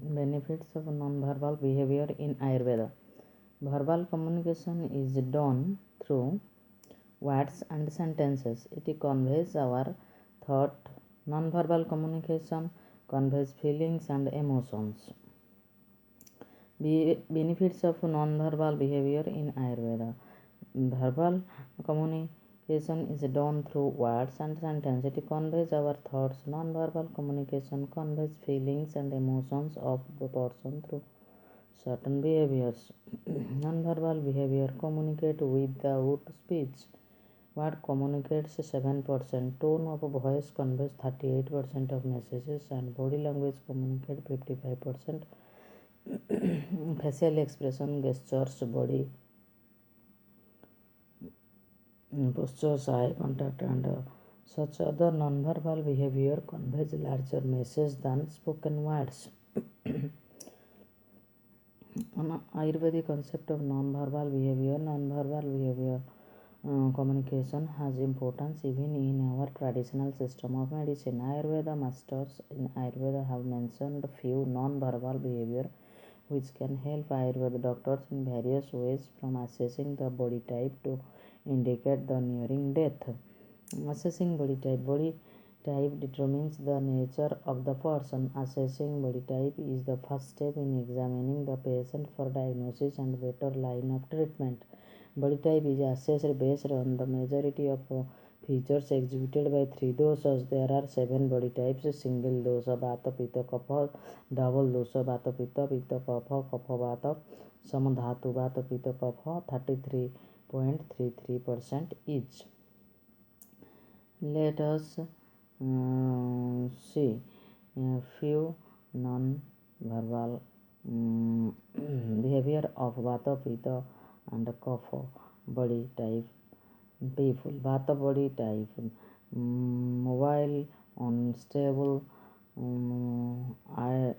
Benefits of non-verbal behavior in Ayurveda. Verbal communication is done through words and sentences. It conveys our thought. Non-verbal communication conveys feelings and emotions. Benefits of non-verbal behavior in Ayurveda. Verbal communication is done through words and sentences. It conveys our thoughts. Non-verbal communication conveys feelings and emotions of the person through certain behaviors. Non-verbal behavior communicate without speech. Word communicates 7%. Tone of voice conveys 38% of messages, and body language communicate 55%. Facial expression, gestures, body postures, eye contact, and such other non-verbal behavior conveys larger message than spoken words. An Ayurvedic concept of non-verbal behavior communication has importance even in our traditional system of medicine. Ayurveda masters in Ayurveda have mentioned few non-verbal behavior which can help Ayurveda doctors in various ways, from assessing the body type to indicate the nearing death. Assessing body type. Body type determines the nature of the person. Assessing body type is the first step in examining the patient for diagnosis and better line of treatment. Body type is assessed based on the majority of features exhibited by three dosas. There are 7 body types: single dosa, vata, pitta, kapha; double dosa, vata, pitta, pitta, kapha, kapha, vata; samadhatu, vata, pitta, kapha, 33.33% each. Let us see a few non-verbal behavior of vata, pitta, and kapha body type people. Vata body type: mobile, unstable, eye,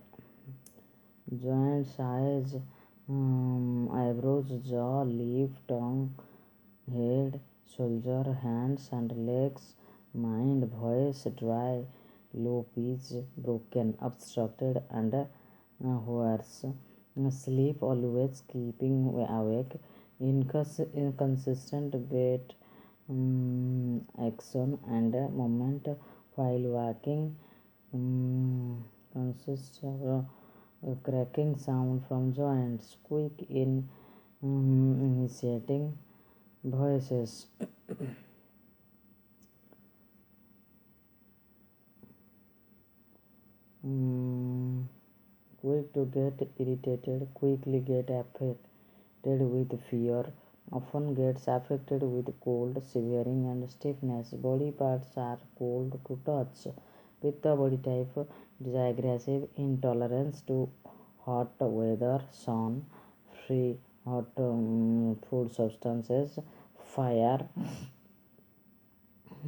joints, eyes, eyebrows, jaw, lip, tongue, head, shoulder, hands and legs. Mind, voice dry, low pitch, broken, obstructed, and hoarse. Sleep, always keeping awake. Inconsistent gait, action and movement while walking. Consists of a cracking sound from joints. Quick in initiating voices. Quick to get irritated, quickly get affected with fear, often gets affected with cold, shivering and stiffness. Body parts are cold to touch. Pitta body type is aggressive, intolerance to hot weather, sun, free hot food substances, fire.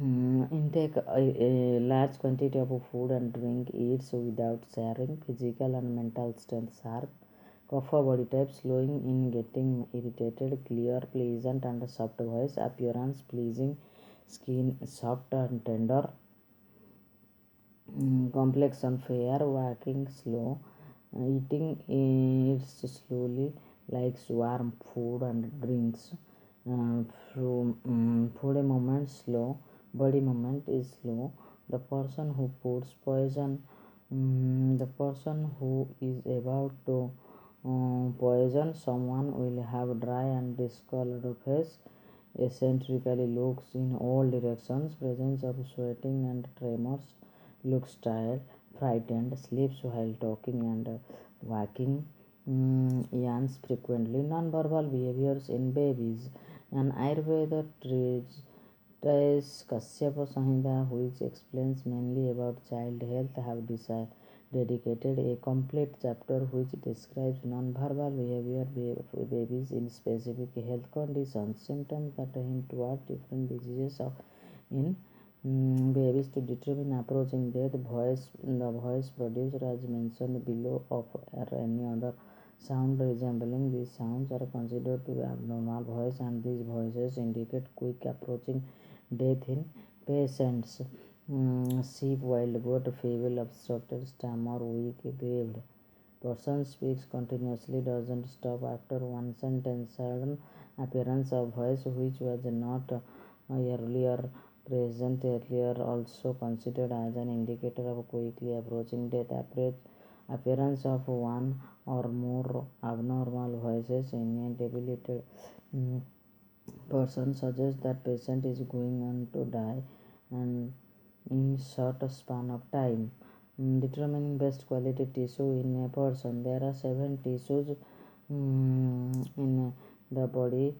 Intake a large quantity of food and drink, eats without sharing, physical and mental strength sharp. Kapha body type, slowing in getting irritated, clear, pleasant and soft voice, appearance pleasing, skin soft and tender, complexion fair, walking slow, eating eats slowly, likes warm food and drinks. Food movement slow, body movement is slow. The person who puts poison, the person who is about to poison someone will have dry and discolored face, eccentrically looks in all directions, presence of sweating and tremors, looks tired, frightened, sleeps while talking and walking, yawns frequently. Non-verbal behaviors in babies. An Ayurveda treatise Kashyapa Samhita, which explains mainly about child health, have dedicated a complete chapter which describes non-verbal behavior of babies in specific health conditions, symptoms that hint toward different diseases in babies to determine approaching death. The voice produced as mentioned below of or any other sound resembling these sounds are considered to be abnormal voice, and these voices indicate quick approaching death in patients. Sheep, wild goat, feeble, obstructed, stammer, weak, grieved. Person speaks continuously, doesn't stop after one sentence. Sudden appearance of voice which was not earlier present earlier, also considered as an indicator of quickly approaching death. Appearance of one or more abnormal voices in a debilitated person suggests that patient is going on to die and in short span of time. Determining best quality tissue in a person. There are 7 tissues in the body.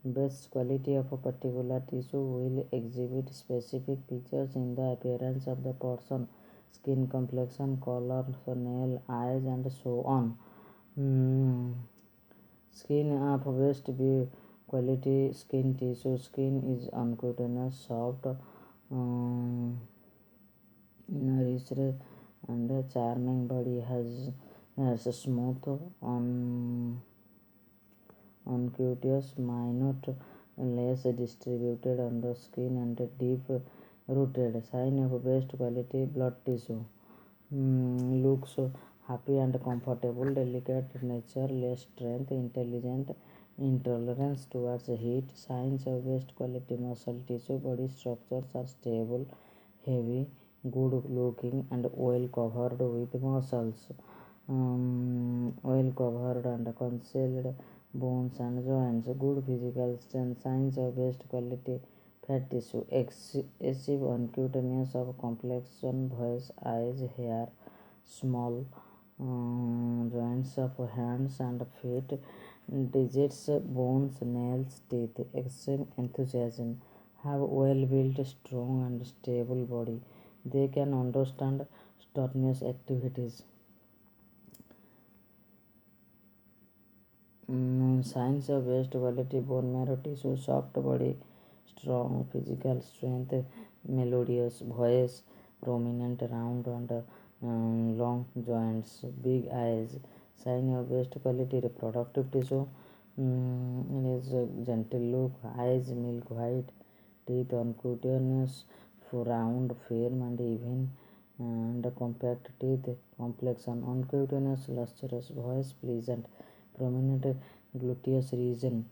Best quality of a particular tissue will exhibit specific features in the appearance of the person: skin, complexion, color, nail, eyes, and so on. Mm, Skin of best quality skin tissue. Skin is uncutaneous, soft, nourished, and charming. Body has a smooth, uncourteous, minute, less distributed on the skin and deep rooted. Sign of best quality blood tissue. Looks happy and comfortable, delicate nature, less strength, intelligent, intolerance towards heat. Signs of best quality muscle tissue. Body structures are stable, heavy, good looking, and well covered with muscles. Well covered and concealed bones and joints. Good physical strength. Signs of best quality fat tissue. Excessive uncuteness of complexion, voice, eyes, hair, small joints of hands and feet, digits, bones, nails, teeth. Extreme enthusiasm. Have well built, strong, and stable body. They can understand strenuous activities. Signs of best quality bone marrow tissue. Soft body, strong physical strength, melodious voice, prominent round and long joints, big eyes. Sign of best quality reproductive tissue. It is a gentle look, eyes milk white, teeth uncutaneous, round, firm, and even, and compact teeth. Complexion uncutaneous, lustrous voice, pleasant, prominent gluteus region.